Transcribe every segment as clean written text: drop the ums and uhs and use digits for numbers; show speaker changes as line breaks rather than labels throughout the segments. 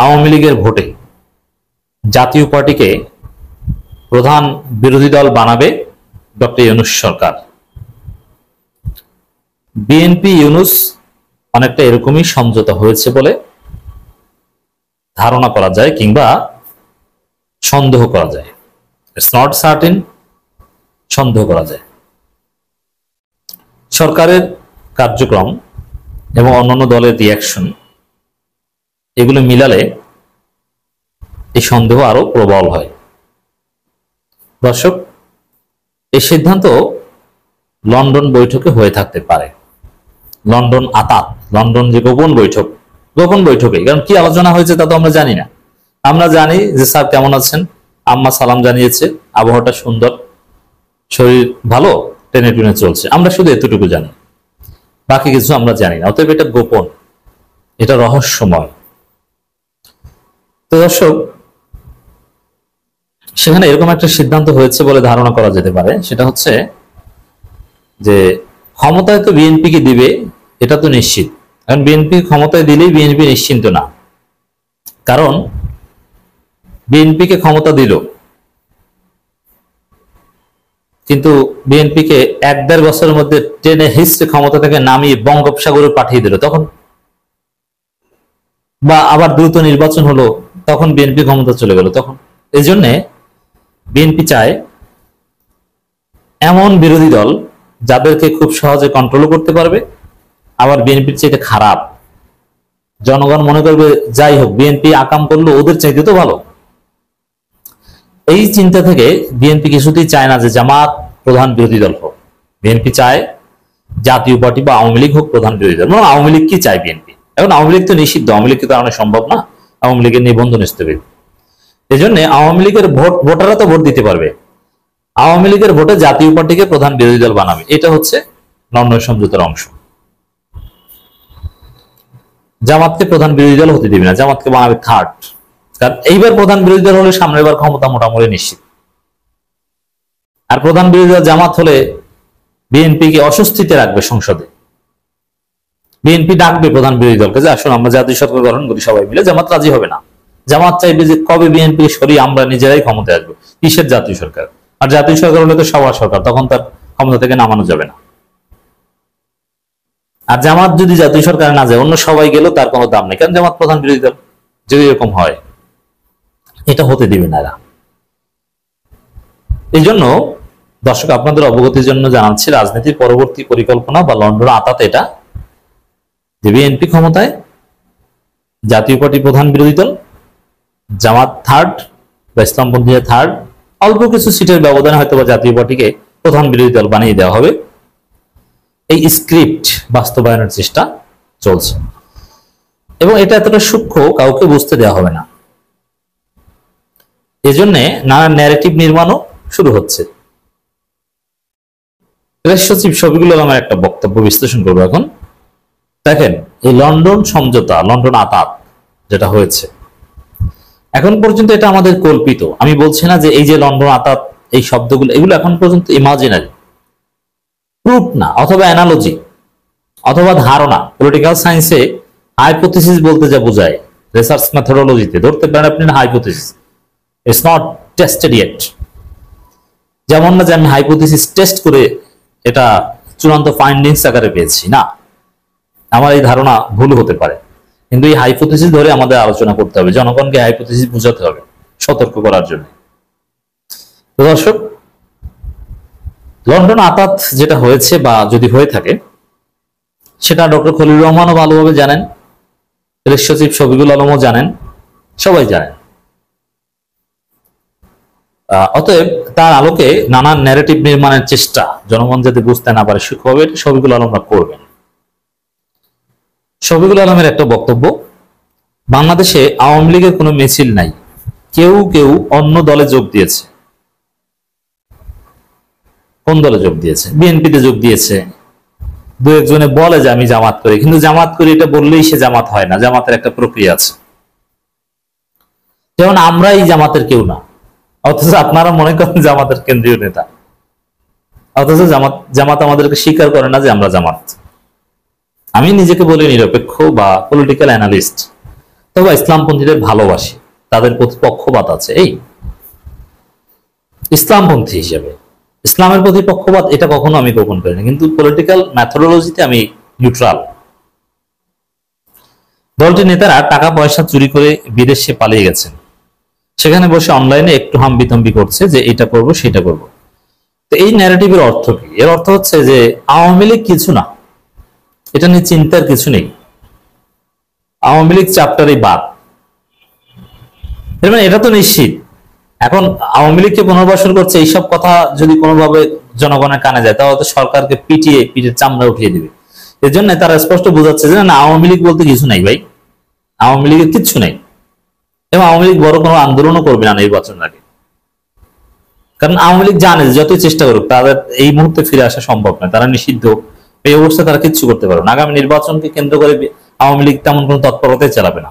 আওয়ামী লীগের ভোটে জাতীয় পার্টিকে প্রধান বিরোধী দল বানাবে ডক্টর ইউনূস সরকার। বিএনপি ইউনূস অনেকটা এরকমই সমঝোতা হয়েছে বলে ধারণা করা যায় কিংবা সন্দেহ করা যায়। ইটস নট সার্টেন, সন্দেহ করা যায়। সরকারের কার্যক্রম এবং অন্যান্য দলের রিয়াকশন এগুলো মিলালে এই সন্দেহ আরো প্রবল হয়। দর্শক, এই সিদ্ধান্ত লন্ডন বৈঠকে হয়ে থাকতে পারে। লন্ডন আতাত, লন্ডন যে গোপন বৈঠকে, কারণ কি আলোচনা হয়েছে তা তো আমরা জানি না। আমরা জানি যে স্যার কেমন আছেন, আম্মা সালাম জানিয়েছে, আবহাওয়াটা সুন্দর, শরীর ভালো, টেনে টুনে চলছে, আমরা শুধু এতটুকু জানি, বাকি কিছু আমরা জানি না। অতএব এটা গোপন, এটা রহস্যময়। তো দর্শক, সেখানে এরকম একটা সিদ্ধান্ত হয়েছে বলে ধারণা করা যেতে পারে। সেটা হচ্ছে যে ক্ষমতায় তো বিএনপিকে দিবে, এটা তো নিশ্চিত। কারণ বিএনপি ক্ষমতায় দিলেই বিএনপি নিশ্চিন্ত না, কারণ বিএনপিকে ক্ষমতা দিল কিন্তু বিএনপিকে 1-1.5 বছরের মধ্যে টেনে হিস্ট্রি ক্ষমতা থেকে নামিয়ে বঙ্গোপসাগরে পাঠিয়ে দিল, তখন বা আবার দ্রুত নির্বাচন হলো, তখন বিএনপি ক্ষমতা চলে গেল। তখন এই জন্য বিএনপি চায় এমন বিরোধী দল যাদেরকে খুব সহজে কন্ট্রোল করতে পারবে, আবার বিএনপির চাইতে খারাপ, জনগণ মনে করবে যাই হোক বিএনপি আকাম করলো ওদের চাইতে তো ভালো। এই চিন্তা থেকে বিএনপি কিছুতেই চায় না যে জামাত প্রধান বিরোধী দল হোক। বিএনপি চায় জাতীয় পার্টি বা আওয়ামী লীগ হোক প্রধান বিরোধী দল। মানে আওয়ামী লীগ কি চায় বিএনপি? এখন আওয়ামী লীগ তো নিষিদ্ধ, আওয়ামী লীগকে তো আনা সম্ভব না, আওয়ামী লীগের নিবন্ধন স্থগিত। এই জন্য আওয়ামী লীগের ভোটাররা তো ভোট দিতে পারবে, আওয়ামী লীগের ভোটে জাতীয় পার্টিকে প্রধান বিরোধী দল বানাবে। এটা হচ্ছে লন্ডন সমঝোতার অংশ। জামাতকে প্রধান বিরোধী দল হতে দিবে না, জামাতকে বানাবে থার্ড। কারণ এইবার প্রধান বিরোধী দল হলে সামনের বার ক্ষমতা মোটামুটি নিশ্চিত। আর প্রধান বিরোধী দল জামাত হলে বিএনপিকে অস্বস্তিতে রাখবে সংসদে। বিএনপি ডাকবে প্রধান বিরোধী দলকে যে আসুন আমরা জাতীয় সরকার গঠন করি সবাই মিলে। জামাত রাজি হবে না, জামাত চাইবে যে কবে বিএনপি সরিয়ে আমরা নিজেরাই ক্ষমতায় আসবো। কিসের জাতীয় সরকার? আর জাতীয় সরকার হলে তো সবার সরকার, তখন তার ক্ষমতা থেকে নামানো যাবে না। আর জামাত যদি জাতীয় সরকারে না যায়, অন্য সবাই গেল তার কোনো দাম নেই, কারণ জামাত প্রধান বিরোধী দল। যদি এরকম হয়, এটা হতে দিবে না এরা। এই জন্য দর্শক, আপনাদের অবগতির জন্য জানাচ্ছি, রাজনীতির পরবর্তী পরিকল্পনা বা লন্ডন আতাত এটা যে বিএনপি ক্ষমতায়, জাতীয় পার্টি প্রধান বিরোধী দল, জামাত থার্ড বা ইসলামপন্থীরা থার্ড, অল্প কিছু সিটের ব্যবধানে হয়তো বা জাতীয় পার্টিকে প্রধান বিরোধী দল বানিয়ে দেওয়া হবে। এই স্ক্রিপ্ট বাস্তবায়নের চেষ্টা চলছে এবং এটা এতটা সূক্ষ্ম কাউকে বুঝতে দেওয়া হবে না। এজন্য নানা ন্যারেটিভ নির্মাণও শুরু হচ্ছে। প্রেস সচিব শফিকুল আলমের একটা বক্তব্য বিশ্লেষণ করবো এখন। দেখেন, এই লন্ডন সমঝোতা, লন্ডন আতাত যেটা হয়েছে, এখন পর্যন্ত এটা আমাদের কল্পিত। আমি বলছি না যে এই যে লন্ডন আতাত, এই শব্দগুলো এগুলো এখন পর্যন্ত ইমাজিনারি, প্রুফ না, অথবা অ্যানালজি অথবা ধারণা। পলিটিক্যাল সায়েন্সে হাইপোথিসিস বলতে যা বোঝায়, রিসার্চ মেথোডোলজিতে ধরতে পারেন আপনি hypothesis, it's not tested yet. যেমন না যে আমি হাইপোথিসিস টেস্ট করে এটা চূড়ান্ত ফাইন্ডিংস আকারে পেয়েছি, না, আমার এই ধারণা ভুল হতে পারে। কিন্তু এই হাইপোথিসিস ধরে আমাদের আলোচনা করতে হবে, জনগণকে হাইপোথিসিস বোঝাতে হবে সতর্ক করার জন্য। দর্শক, লন্ডন আতাত যেটা হয়েছে বা যদি হয়ে থাকে, সেটা ডক্টর খলিলুর রহমানও ভালোভাবে জানেন, প্রেস সচিব শফিকুল আলমও জানেন, সবাই জানেন। অতএব তার আলোকে নানান ন্যারেটিভ নির্মাণের চেষ্টা জনগণ যাতে বুঝতে না পারে সূক্ষ্মভাবে, শফিকুল আলমরা করবেন। শফিকুল আলমের একটা বক্তব্য, বাংলাদেশে আওয়ামী লীগের কোনো মিছিল নাই, কেউ কেউ অন্য দলে যোগ দিয়েছে। কোন দলে যোগ দিয়েছে? বিএনপিতে যোগ দিয়েছে। দু একজনে বলে যে আমি জামাত করি, কিন্তু জামাত করি এটা বললেই সে জামাত হয় না, জামাতের একটা প্রক্রিয়া আছে। যেমন আমরা এই জামাতের কেউ না, অথচ আপনারা মনে করেন জামাতের কেন্দ্রীয় নেতা, অথচ জামাত আমাদেরকে স্বীকার করে না যে আমরা জামাত। আমি নিজেকে বলি নিরপেক্ষ বা পলিটিক্যাল অ্যানালিস্ট, তবে ইসলামপন্থীদের ভালোবাসি, তাদের প্রতি পক্ষপাত আছে, এই ইসলামপন্থী হিসেবে ইসলামের প্রতি পক্ষপাত এটা কখনো আমি গোপন করি না, কিন্তু পলিটিক্যাল ম্যাথোডোলজিতে আমি নিউট্রাল। দলটির নেতারা টাকা পয়সা চুরি করে বিদেশে পালিয়ে গেছেন, সেখানে বসে অনলাইনে একটু হাম্বিতম্বি করছে যে এটা করব সেটা করব। তো এই ন্যারেটিভের অর্থ কি? এর অর্থ হচ্ছে যে আওয়ামী লীগ কিছু না, এটা নিয়ে চিন্তার কিছু নেই, আওয়ামী লীগ চ্যাপ্টারই বাদ। এর মানে এটা তো নিশ্চিত এখন আওয়ামী লীগকে পুনর্বাসন করছে, এইসব কথা যদি কোনোভাবে জনগণের কানে যায় তাহলে তো সরকারকে পিটিয়ে পিঠের চামড়া উঠিয়ে দিবে। এর জন্য তারা স্পষ্ট বোঝাচ্ছে যে না, আওয়ামী লীগ বলতে কিছু নাই ভাই, আওয়ামী লীগের কিচ্ছু নাই, এবং আওয়ামী লীগ বড় কোনো আন্দোলনও করবে না নির্বাচনের আগে। কারণ আওয়ামী লীগ জানে যে যতই চেষ্টা করুক তাদের এই মুহূর্তে ফিরে আসা সম্ভব নয়, তারা নিষিদ্ধ, এই অবস্থায় তারা কিচ্ছু করতে পারবে না। আগামী নির্বাচনকে কেন্দ্র করে আওয়ামী লীগ তেমন কোনো তৎপরতাই চালাবে না,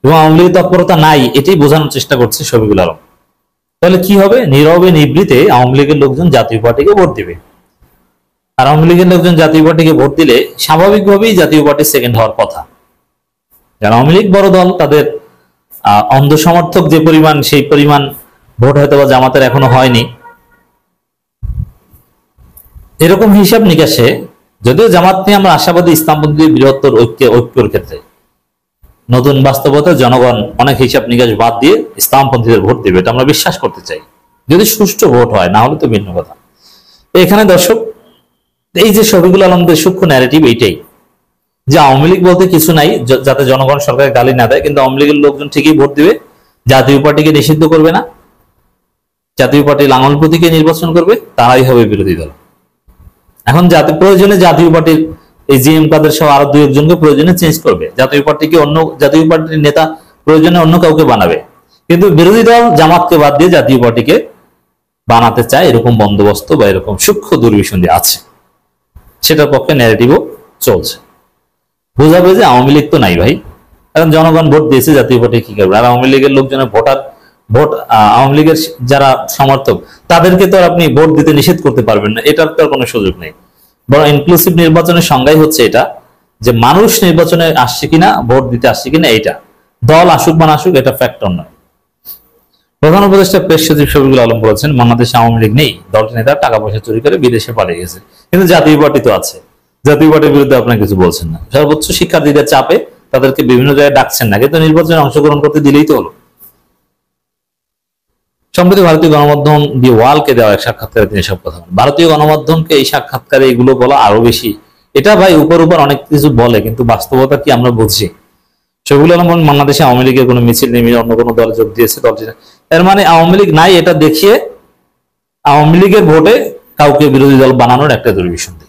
এবং আওয়ামী লীগের তৎপরতা নাই এটাই বোঝানোর চেষ্টা করছে শফিকুল আলম। তাহলে কি হবে? নীরবে নিবৃতে আওয়ামী লীগের লোকজন জাতীয় পার্টিকে ভোট দিবে, আর আওয়ামী লীগের লোকজন জাতীয় পার্টিকে ভোট দিলে স্বাভাবিকভাবেই জাতীয় পার্টি সেকেন্ড হওয়ার কথা। কারণ আওয়ামী লীগ বড় দল, তাদের অন্ধ সমর্থক যে পরিমাণ, সেই পরিমাণ ভোট হয়তো বা জামাতের এখনো হয়নি। এরকম হিসাব নিকাশে যদিও জামাত নিয়ে আমরা আশাবাদী, ইসলামপন্থী বৃহত্তর ঐক্যের ক্ষেত্রে নতুন বাস্তবতা জনগণ অনেক হিসাব নিকাশ বাদ দিয়ে ইসলামপন্থীদের ভোট দিবে, এটা আমরা বিশ্বাস করতে চাই, যদি সুষ্ঠু ভোট হয়, না হলে তো ভিন্ন কথা। এখানে দর্শক, এই যে শফিকুল আলমদের সূক্ষ্ম ন্যারেটিভ এইটাই যে আওয়ামী লীগ বলতে কিছু নাই, যাতে জনগণ সরকারের গালি না দেয়, কিন্তু আওয়ামী লীগের লোকজন ঠিকই ভোট দিবে, জাতীয় পার্টিকে নিষিদ্ধ করবে না, জাতীয় পার্টি লাঙল প্রতীকে নির্বাচন করবে, তারাই হবে বিরোধী দল। এখন প্রয়োজনে জাতীয় পার্টির এই জিএম কাদের সহ আরো দুই একজনকে প্রয়োজনে চেঞ্জ করবে, জাতীয় পার্টিকে অন্য জাতীয় পার্টির নেতা প্রয়োজনে অন্য কাউকে বানাবে, কিন্তু বিরোধী দল জামাতকে বাদ দিয়ে জাতীয় পার্টিকে বানাতে চায়, এরকম বন্দোবস্ত বা এরকম সূক্ষ্ম দুর্বিসন্ধি আছে, সেটার পক্ষে ন্যারেটিভও চলছে। বোঝাবে যে আওয়ামী লীগ তো নাই ভাই, কারণ জনগণ ভোট দিয়েছে, জাতীয় পার্টি কি করবে? আর আওয়ামী লীগের লোকজনের ভোট আওয়ামী লীগের যারা সমর্থক তাদেরকে তো আপনি ভোট দিতে নিষেধ করতে পারবেন না, এটার তো কোনো সুযোগ নেই। বরং ইনক্লুসিভ নির্বাচনের সংজ্ঞাই হচ্ছে এটা, যে মানুষ নির্বাচনে আসছে কিনা, ভোট দিতে আসছে কিনা, এইটা দল আসুক বা না আসুক এটা ফ্যাক্টর নয়। প্রধান উপদেষ্টা প্রেস সচিব শফিকুল আলম বলেছেন, বাংলাদেশে আওয়ামী লীগ নেই, দলটির নেতা টাকা পয়সা চুরি করে বিদেশে পালিয়ে গেছে, কিন্তু জাতীয় পার্টি তো আছে, জাতীয় পার্টির বিরুদ্ধে আপনার কিছু বলছেন না। সর্বোচ্চ শিক্ষার্থীদের চাপে তাদেরকে বিভিন্ন জায়গায় ডাকছেন না, কিন্তু নির্বাচনে অংশগ্রহণ করতে দিলেই তো হলো। সম্প্রতি ভারতীয় গণমাধ্যম দি ওয়ালকে দেওয়া এক সাক্ষাৎকারে তিনি সব কথা বলেন। ভারতীয় গণমাধ্যমকে এই সাক্ষাৎকারে এগুলো বলা আরো বেশি, এটা ভাই উপর উপর অনেক কিছু বলে, কিন্তু বাস্তবতা কি আমরা বুঝছি? শফিকুল আলম বলেন, বাংলাদেশে আওয়ামী লীগের কোনো মিছিল নেমে অন্য কোনো দলে যোগ দিয়েছে দলটি, এর মানে আওয়ামী লীগ নাই এটা দেখিয়ে আওয়ামী লীগের ভোটে কাউকে বিরোধী দল বানানোর একটা দুর্বিসন্ধি।